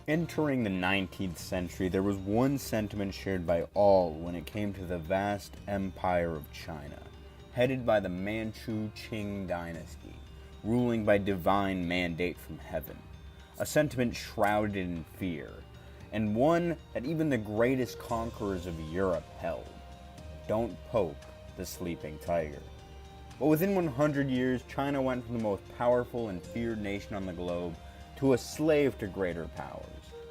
Entering the 19th century, there was one sentiment shared by all when it came to the vast empire of China, headed by the Manchu Qing dynasty, ruling by divine mandate from heaven. A sentiment shrouded in fear, and one that even the greatest conquerors of Europe held. Don't poke the sleeping tiger. But within 100 years, China went from the most powerful and feared nation on the globe to a slave to greater powers,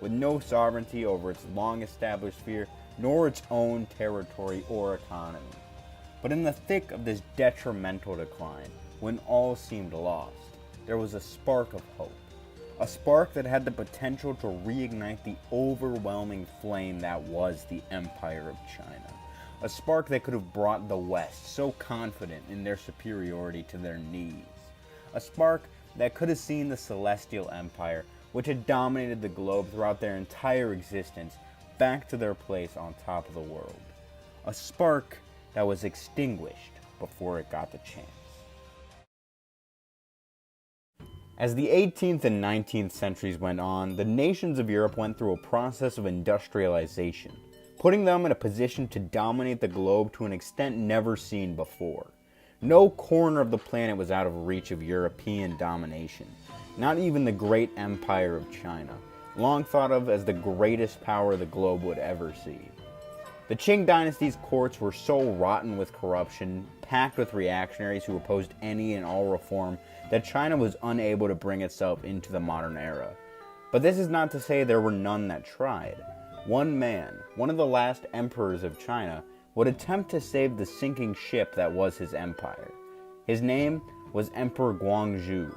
with no sovereignty over its long-established sphere, nor its own territory or economy. But in the thick of this detrimental decline, when all seemed lost, there was a spark of hope. A spark that had the potential to reignite the overwhelming flame that was the Empire of China. A spark that could have brought the West, so confident in their superiority, to their knees. A spark that could have seen the Celestial Empire, which had dominated the globe throughout their entire existence, back to their place on top of the world. A spark that was extinguished before it got the chance. As the 18th and 19th centuries went on, the nations of Europe went through a process of industrialization, putting them in a position to dominate the globe to an extent never seen before. No corner of the planet was out of reach of European domination, not even the great empire of China, long thought of as the greatest power the globe would ever see. The Qing dynasty's courts were so rotten with corruption, packed with reactionaries who opposed any and all reform, that China was unable to bring itself into the modern era. But this is not to say there were none that tried. One man, one of the last emperors of China, would attempt to save the sinking ship that was his empire. His name was Emperor Guangxu.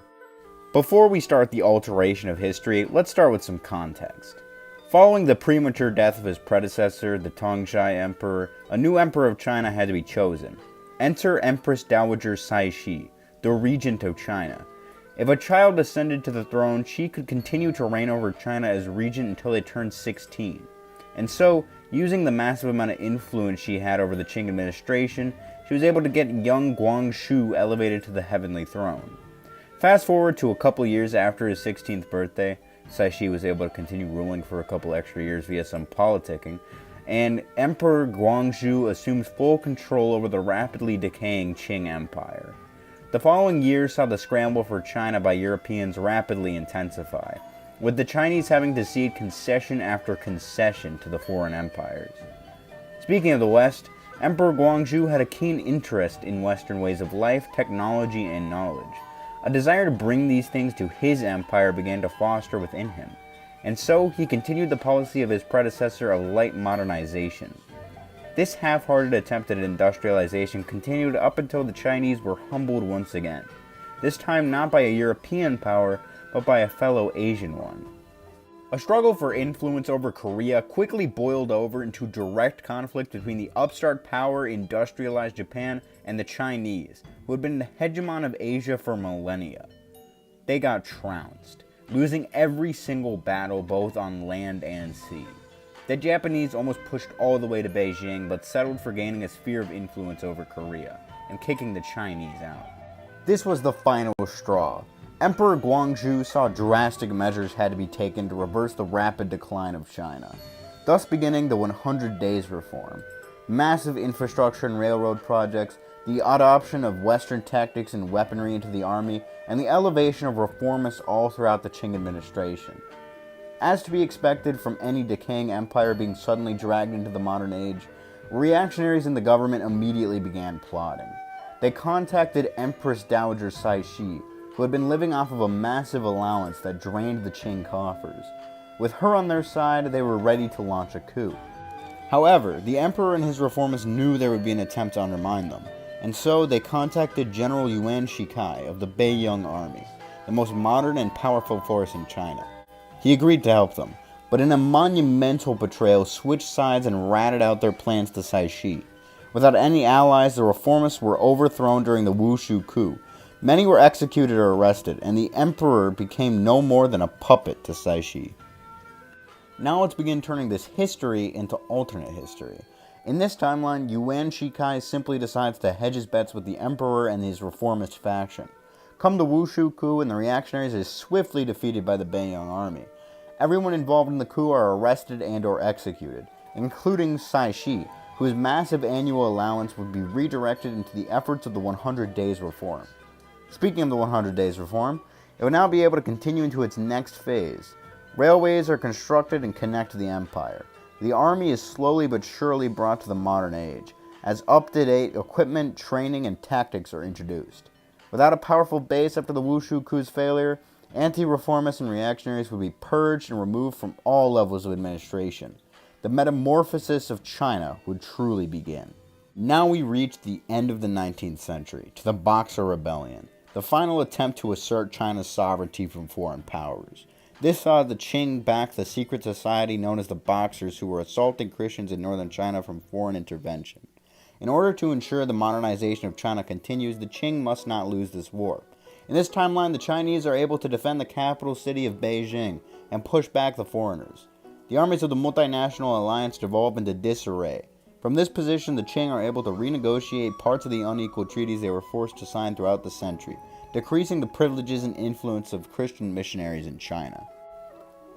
Before we start the alteration of history, let's start with some context. Following the premature death of his predecessor, the Tongxi Emperor, a new emperor of China had to be chosen. Enter Empress Dowager Cixi, the regent of China. If a child ascended to the throne, she could continue to reign over China as regent until they turned 16. And so, using the massive amount of influence she had over the Qing administration, she was able to get young Guangxu elevated to the heavenly throne. Fast forward to a couple years after his 16th birthday, Cixi was able to continue ruling for a couple extra years via some politicking, and Emperor Guangxu assumes full control over the rapidly decaying Qing Empire. The following years saw the scramble for China by Europeans rapidly intensify, with the Chinese having to cede concession after concession to the foreign empires. Speaking of the West, Emperor Guangxu had a keen interest in Western ways of life, technology, and knowledge. A desire to bring these things to his empire began to foster within him, and so he continued the policy of his predecessor of light modernization. This half-hearted attempt at industrialization continued up until the Chinese were humbled once again, this time not by a European power, but by a fellow Asian one. A struggle for influence over Korea quickly boiled over into direct conflict between the upstart power industrialized Japan and the Chinese, who had been the hegemon of Asia for millennia. They got trounced, losing every single battle both on land and sea. The Japanese almost pushed all the way to Beijing, but settled for gaining a sphere of influence over Korea, and kicking the Chinese out. This was the final straw. Emperor Guangxu saw drastic measures had to be taken to reverse the rapid decline of China, thus beginning the 100 Days Reform. Massive infrastructure and railroad projects, the adoption of Western tactics and weaponry into the army, and the elevation of reformists all throughout the Qing administration. As to be expected from any decaying empire being suddenly dragged into the modern age, reactionaries in the government immediately began plotting. They contacted Empress Dowager Cixi, who had been living off of a massive allowance that drained the Qing coffers. With her on their side, they were ready to launch a coup. However, the emperor and his reformists knew there would be an attempt to undermine them, and so they contacted General Yuan Shikai of the Beiyang army, the most modern and powerful force in China. He agreed to help them, but in a monumental betrayal switched sides and ratted out their plans to Cixi. Without any allies, the reformists were overthrown during the Wuxu Coup. Many were executed or arrested, and the emperor became no more than a puppet to Cixi. Now let's begin turning this history into alternate history. In this timeline, Yuan Shikai simply decides to hedge his bets with the emperor and his reformist faction. Come the Wuxu Coup, and the reactionaries is swiftly defeated by the Beiyang army. Everyone involved in the coup are arrested and or executed, including Cixi, whose massive annual allowance would be redirected into the efforts of the 100 Days Reform. Speaking of the 100 Days Reform, it would now be able to continue into its next phase. Railways are constructed and connect to the empire. The army is slowly but surely brought to the modern age, as up-to-date equipment, training, and tactics are introduced. Without a powerful base after the Wuxu Coup's failure, anti-reformists and reactionaries would be purged and removed from all levels of administration. The metamorphosis of China would truly begin. Now we reach the end of the 19th century, to the Boxer Rebellion, the final attempt to assert China's sovereignty from foreign powers. This saw the Qing back the secret society known as the Boxers, who were assaulting Christians in northern China from foreign intervention. In order to ensure the modernization of China continues, the Qing must not lose this war. In this timeline, the Chinese are able to defend the capital city of Beijing and push back the foreigners. The armies of the multinational alliance devolve into disarray. From this position, the Qing are able to renegotiate parts of the unequal treaties they were forced to sign throughout the century, decreasing the privileges and influence of Christian missionaries in China.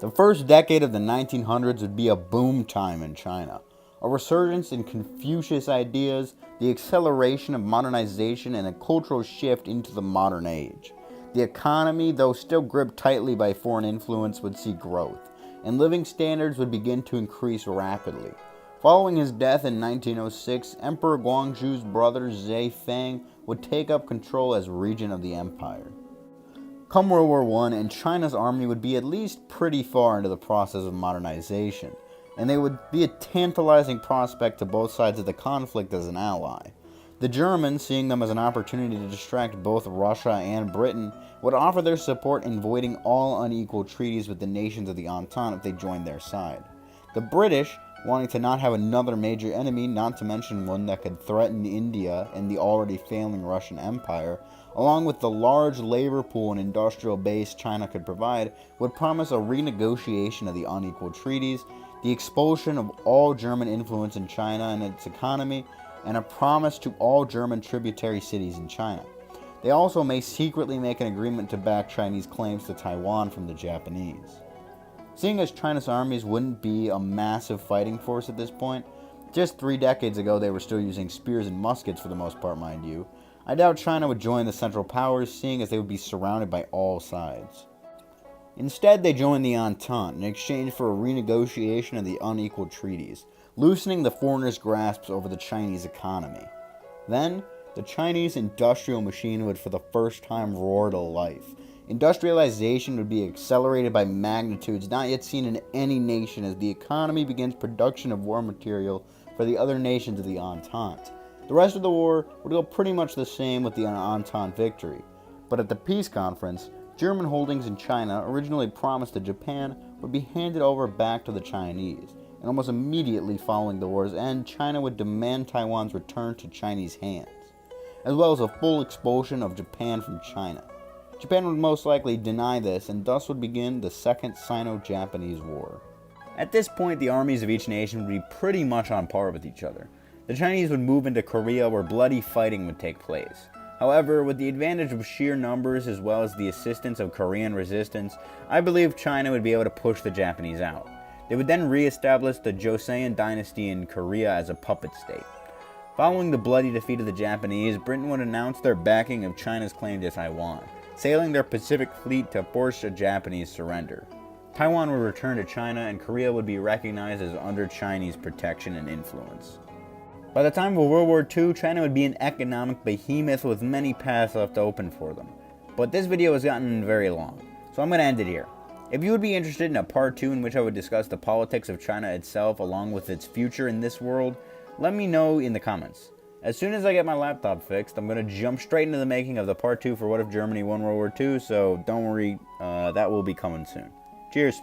The first decade of the 1900s would be a boom time in China. A resurgence in Confucius ideas, the acceleration of modernization, and a cultural shift into the modern age. The economy, though still gripped tightly by foreign influence, would see growth, and living standards would begin to increase rapidly. Following his death in 1906, Emperor Guangxu's brother Zhe Feng would take up control as regent of the empire. Come World War I, and China's army would be at least pretty far into the process of modernization, and they would be a tantalizing prospect to both sides of the conflict as an ally. The Germans, seeing them as an opportunity to distract both Russia and Britain, would offer their support in voiding all unequal treaties with the nations of the Entente if they joined their side. The British, wanting to not have another major enemy, not to mention one that could threaten India and the already failing Russian Empire, along with the large labor pool and industrial base China could provide, would promise a renegotiation of the unequal treaties, the expulsion of all German influence in China and its economy, and a promise to all German tributary cities in China. They also may secretly make an agreement to back Chinese claims to Taiwan from the Japanese. Seeing as China's armies wouldn't be a massive fighting force at this point, just 3 decades ago they were still using spears and muskets for the most part, mind you, I doubt China would join the Central Powers, seeing as they would be surrounded by all sides. Instead, they joined the Entente in exchange for a renegotiation of the unequal treaties, loosening the foreigners' grasps over the Chinese economy. Then, the Chinese industrial machine would for the first time roar to life. Industrialization would be accelerated by magnitudes not yet seen in any nation as the economy begins production of war material for the other nations of the Entente. The rest of the war would go pretty much the same with the Entente victory, but at the peace conference, German holdings in China originally promised that Japan would be handed over back to the Chinese, and almost immediately following the war's end, China would demand Taiwan's return to Chinese hands, as well as a full expulsion of Japan from China. Japan would most likely deny this, and thus would begin the Second Sino-Japanese War. At this point, the armies of each nation would be pretty much on par with each other. The Chinese would move into Korea, where bloody fighting would take place. However, with the advantage of sheer numbers as well as the assistance of Korean resistance, I believe China would be able to push the Japanese out. They would then re-establish the Joseon dynasty in Korea as a puppet state. Following the bloody defeat of the Japanese, Britain would announce their backing of China's claim to Taiwan, sailing their Pacific fleet to force a Japanese surrender. Taiwan would return to China, and Korea would be recognized as under Chinese protection and influence. By the time of World War II, China would be an economic behemoth with many paths left open for them. But this video has gotten very long, so I'm going to end it here. If you would be interested in a part 2 in which I would discuss the politics of China itself along with its future in this world, let me know in the comments. As soon as I get my laptop fixed, I'm going to jump straight into the making of the part 2 for What If Germany Won World War II, so don't worry, that will be coming soon. Cheers!